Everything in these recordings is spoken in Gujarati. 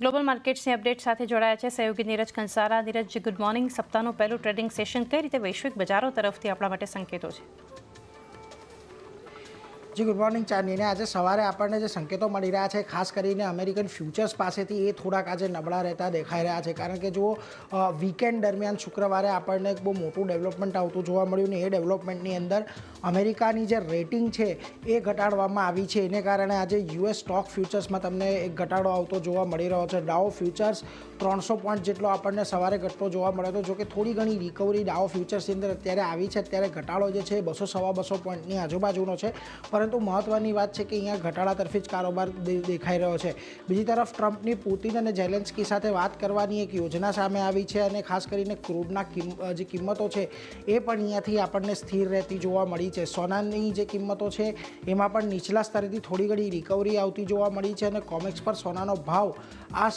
ગ્લોબલ માર્કેટ્સની અપડેટ સાથે જોડાયા છે સહયોગી નીરજ કંસારા. Neeraj, good morning. સપ્તાહનું પહેલું ટ્રેડિંગ સેશન કઈ રીતે વૈશ્વિક બજારો તરફથી આપણા માટે સંકેતો છે? જી ગુડ મોર્નિંગ ચાંદનીને. આજે સવારે આપણને જે સંકેતો મળી રહ્યા છે, ખાસ કરીને અમેરિકન ફ્યુચર્સ પાસેથી એ થોડાક આજે નબળા રહેતા દેખાઈ રહ્યા છે. કારણ કે જો વીકેન્ડ દરમિયાન શુક્રવારે આપણને એક બહુ મોટું ડેવલપમેન્ટ આવતું જોવા મળ્યું ને એ ડેવલપમેન્ટની અંદર અમેરિકાની જે રેટિંગ છે એ ઘટાડવામાં આવી છે. એને કારણે આજે યુએસ સ્ટોક ફ્યુચર્સમાં તમને એક ઘટાડો આવતો જોવા મળી રહ્યો છે. ડાઉ ફ્યુચર્સ 300 પોઈન્ટ જેટલો આપણને સવારે ઘટતો જોવા મળ્યો હતો. જોકે થોડી ઘણી રિકવરી ડાઉ ફ્યુચર્સની અંદર અત્યારે આવી છે. અત્યારે ઘટાડો જે છે 200-250 પોઈન્ટની આજુબાજુનો છે. પરંતુ મહત્ત્વની વાત છે કે અહીંયા ઘટાડા તરફી જ કારોબાર દેખાઈ રહ્યો છે. બીજી તરફ ટ્રમ્પની પુતિન અને ઝેલેન્સ્કી સાથે વાત કરવાની એક યોજના સામે આવી છે અને ખાસ કરીને ક્રૂડના જે કિંમતો છે એ પણ અહીંયાથી આપણને સ્થિર રહેતી જોવા મળી છે. સોનાની જે કિંમતો છે એમાં પણ નીચલા સ્તરેથી થોડી ઘણી રિકવરી આવતી જોવા મળી છે અને કોમેક્સ પર સોનાનો ભાવ આ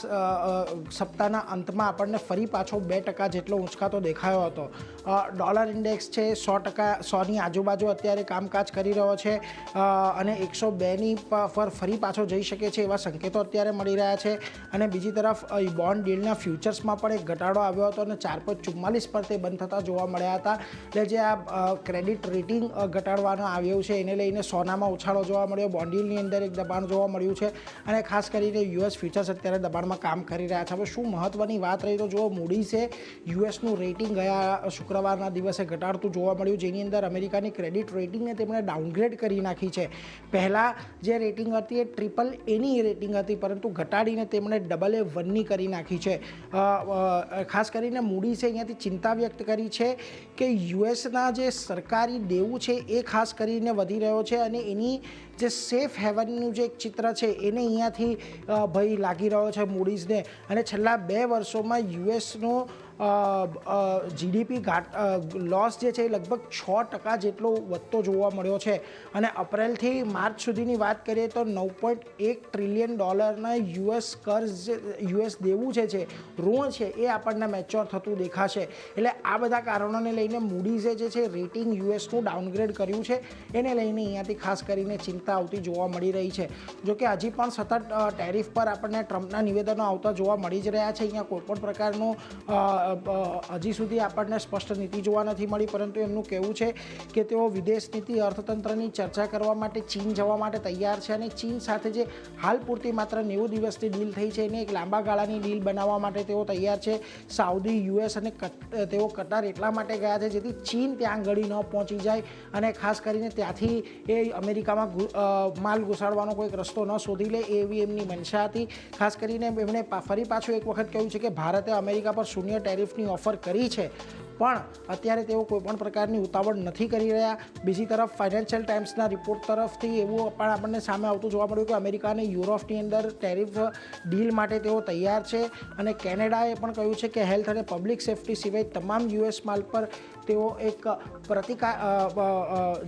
સપ્તાહના અંતમાં આપણને ફરી પાછો 2% જેટલો ઉંચકાતો દેખાયો હતો. ડોલર ઇન્ડેક્સ છે 100ની આજુબાજુ અત્યારે કામકાજ કરી રહ્યો છે અને 102ની પર ફરી પાછો જઈ શકે છે એવા સંકેતો અત્યારે મળી રહ્યા છે. અને બીજી તરફ બોન્ડ ડીલના ફ્યુચર્સમાં પણ એક ઘટાડો આવ્યો હતો અને 4.44 પર તે બંધ થતા જોવા મળ્યા હતા. એટલે જે આ ક્રેડિટ રેટિંગ ઘટાડવામાં આવ્યું છે એને લઈને સોનામાં ઉછાળો જોવા મળ્યો, બોન્ડ ડીલની અંદર એક દબાણ જોવા મળ્યું છે અને ખાસ કરીને યુએસ ફ્યુચર્સ અત્યારે દબાણમાં કામ કરી રહ્યા છે. હવે શું મહત્ત્વની વાત રહી તો જુઓ, મૂડીસે યુએસનું રેટિંગ ગયા શુક્રવારના દિવસે ઘટાડતું જોવા મળ્યું, જેની અંદર અમેરિકાની ક્રેડિટ રેટિંગને તેમણે ડાઉનગ્રેડ કરી નાખી છે. પહેલાં જે રેટિંગ હતી એ AAAની રેટિંગ હતી, પરંતુ ઘટાડીને તેમણે AA1ની કરી નાખી છે. ખાસ કરીને મૂડીસે અહીંયાથી ચિંતા વ્યક્ત કરી છે કે યુએસના જે સરકારી દેવું છે એ ખાસ કરીને વધી રહ્યો છે અને એની જે સેફ હેવનનું જે એક ચિત્ર છે એને અહીંયાથી ભય લાગી રહ્યો છે મૂડીઝને. અને છેલ્લા 2 વર્ષોમાં યુએસનો જીડીપી લોસ જે છે એ લગભગ 6% જેટલો વધતો જોવા મળ્યો છે. અને એપ્રિલથી માર્ચ સુધીની વાત કરીએ તો $9.1 ટ્રિલિયન યુએસ કર્જ યુએસ દેવું છે ઋણ છે એ આપણને મેચ્યોર થતું દેખાશે. એટલે આ બધા કારણોને લઈને મૂડીઝે જે છે રેટિંગ યુએસનું ડાઉનગ્રેડ કર્યું છે એને લઈને અહીંયાથી ખાસ કરીને ચિંતા આવતી જોવા મળી રહી છે. જોકે હજી પણ સતત ટેરિફ પર આપણને ટ્રમ્પના નિવેદનો આવતા જોવા મળી જ રહ્યા છે. અહીંયા કોઈપણ પ્રકારનું હજી સુધી આપણને સ્પષ્ટ નીતિ જોવા નથી મળી, પરંતુ એમનું કહેવું છે કે તેઓ વિદેશ નીતિ અર્થતંત્રની ચર્ચા કરવા માટે ચીન જવા માટે તૈયાર છે અને ચીન સાથે જે હાલ પૂરતી માત્ર 90 દિવસની ડીલ થઈ છે એને એક લાંબા ગાળાની ડીલ બનાવવા માટે તેઓ તૈયાર છે. સાઉદી, યુએસ અને તેઓ કતાર એટલા માટે ગયા છે જેથી ચીન ત્યાં ગળી ન પહોંચી જાય અને ખાસ કરીને ત્યાંથી એ અમેરિકામાં માલ ઘુસાડવાનો કોઈક રસ્તો ન શોધી લે એવી એમની મનસા હતી. ખાસ કરીને એમણે ફરી પાછું એક વખત કહ્યું છે કે ભારતે અમેરિકા પર શૂન્ય ટેરિફની ઓફર કરી છે, પણ અત્યારે તેઓ કોઈપણ પ્રકારની ઉતાવળ નથી કરી રહ્યા. બીજી તરફ ફાઇનાન્શિયલ ટાઈમ્સના રિપોર્ટ તરફથી એવું પણ આપણને સામે આવતું જોવા મળ્યું કે અમેરિકા અને યુરોપની અંદર ટેરિફ ડીલ માટે તેઓ તૈયાર છે. અને કેનેડાએ પણ કહ્યું છે કે હેલ્થ અને પબ્લિક સેફ્ટી સિવાય તમામ યુએસ માલ પર તેઓ એક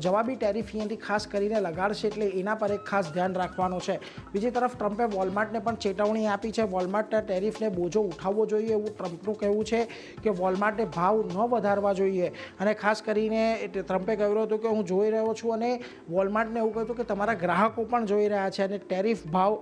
જવાબી ટેરિફ અહીંયાથી ખાસ કરીને લગાડશે, એટલે એના પર એક ખાસ ધ્યાન રાખવાનું છે. બીજી તરફ ટ્રમ્પે વોલમાર્ટને પણ ચેતવણી આપી છે. વોલમાર્ટના ટેરિફને બોજો ઉઠાવવો જોઈએ એવું ટ્રમ્પનું કહેવું છે કે વોલમાર્ટે ભાવ ન વધારવા જોઈએ. અને ખાસ કરીને ટ્રમ્પે કહ્યું હતું કે હું જોઈ રહ્યો છું અને વોલમાર્ટને એવું કહ્યું હતું કે તમારા ગ્રાહકો પણ જોઈ રહ્યા છે. અને ટેરિફ ભાવ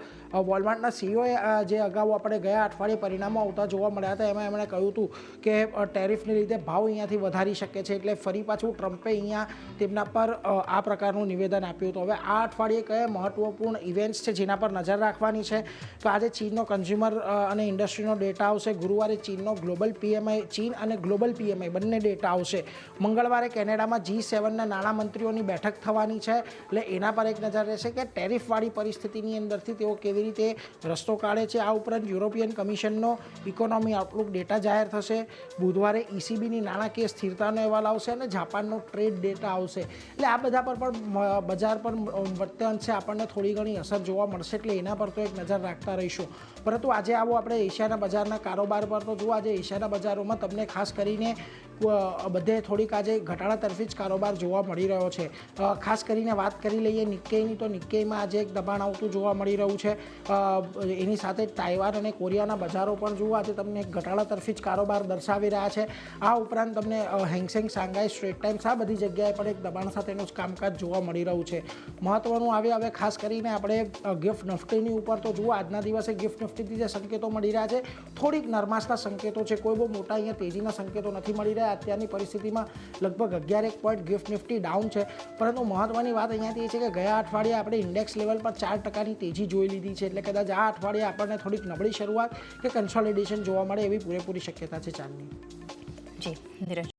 વોલમાર્ટના સીઈઓએ જે અગાઉ આપણે ગયા અઠવાડિયે પરિણામો આવતા જોવા મળ્યા હતા એમાં એમણે કહ્યું હતું કે ટેરિફને લીધે ભાવ અહીંયાથી વધારી શકે છે. એટલે ફરી પાછું ટ્રમ્પે અહીંયા તેમના પર આ પ્રકારનું નિવેદન આપ્યું હતું. હવે આ અઠવાડિયે કયા મહત્વપૂર્ણ ઇવેન્ટ્સ છે જેના પર નજર રાખવાની છે તો આજે ચીનનો કન્ઝ્યુમર અને ઇન્ડસ્ટ્રીનો ડેટા આવશે. ગુરુવારે ચીનનો ગ્લોબલ પીએમઆઈ, ચીન અને ગ્લોબલ પીએમઆઈ બંને ડેટા આવશે. મંગળવારે કેનેડામાં G7ના નાણામંત્રીઓની બેઠક થવાની છે, એટલે એના પર એક નજર રહેશે કે ટેરિફવાળી પરિસ્થિતિની અંદરથી તેઓ કેવી રીતે રસ્તો કાઢે છે. આ ઉપરાંત યુરોપિયન કમિશનનો ઇકોનોમી આઉટલુક ડેટા જાહેર થશે. બુધવારે ECBની નાણાકીય સ્થિરતાનો અહેવાલ આવશે અને જાપાનનો ટ્રેડ ડેટા આવશે. એટલે આ બધા પર પણ બજાર પર વધતે અંશે આપણને થોડી ઘણી અસર જોવા મળશે, એટલે એના પર તો એક નજર રાખતા રહીશું. પરંતુ આજે આવો આપણે એશિયાના બજારના કારોબાર પર તો જુઓ, આજે એશિયાના બજારોમાં તમને ખાસ કરીને બધે થોડીક આજે ઘટાડા તરફી જ કારોબાર જોવા મળી રહ્યો છે. ખાસ કરીને વાત કરી લઈએ નિક્કેઈની, તો નિક્કેઈમાં આજે એક દબાણ આવતું જોવા મળી રહ્યું છે. એની સાથે જ તાઇવાન અને કોરિયાના બજારો પણ જુઓ આજે તમને એક ઘટાડા તરફી જ કારોબાર દર્શાવી રહ્યા છે. આ ઉપરાંત તમને હેંગસેંગ, શાંઘાઈ, સ્ટ્રેટ ટાઈમ્સ આ બધી જગ્યાએ પણ એક દબાણ સાથેનું જ કામકાજ જોવા મળી રહ્યું છે. મહત્વનું આવે હવે ખાસ કરીને આપણે ગિફ્ટ નિફ્ટીની ઉપર તો જુઓ આજના દિવસે ગિફ્ટ નિફ્ટીથી જે સંકેતો મળી રહ્યા છે થોડીક નરમાશના સંકેતો છે. કોઈ બહુ મોટા અહીંયા તેજીના સંકેતો નથી મળી રહ્યા. અત્યારની પરિસ્થિતિમાં લગભગ 11 પોઈન્ટ ગિફ્ટ નિફ્ટી ડાઉન છે. પરંતુ મહત્વની વાત અહીંયાથી એ છે કે ગયા અઠવાડિયે આપણે ઇન્ડેક્સ લેવલ પર 4%ની તેજી જોઈ લીધી છે. એટલે કદાચ આ અઠવાડિયે આપણને થોડીક નબળી શરૂઆત કે કન્સોલિડેશન જોવા મળે એવી પૂરેપૂરી શક્યતા છે ચાલની. જી નીરજ.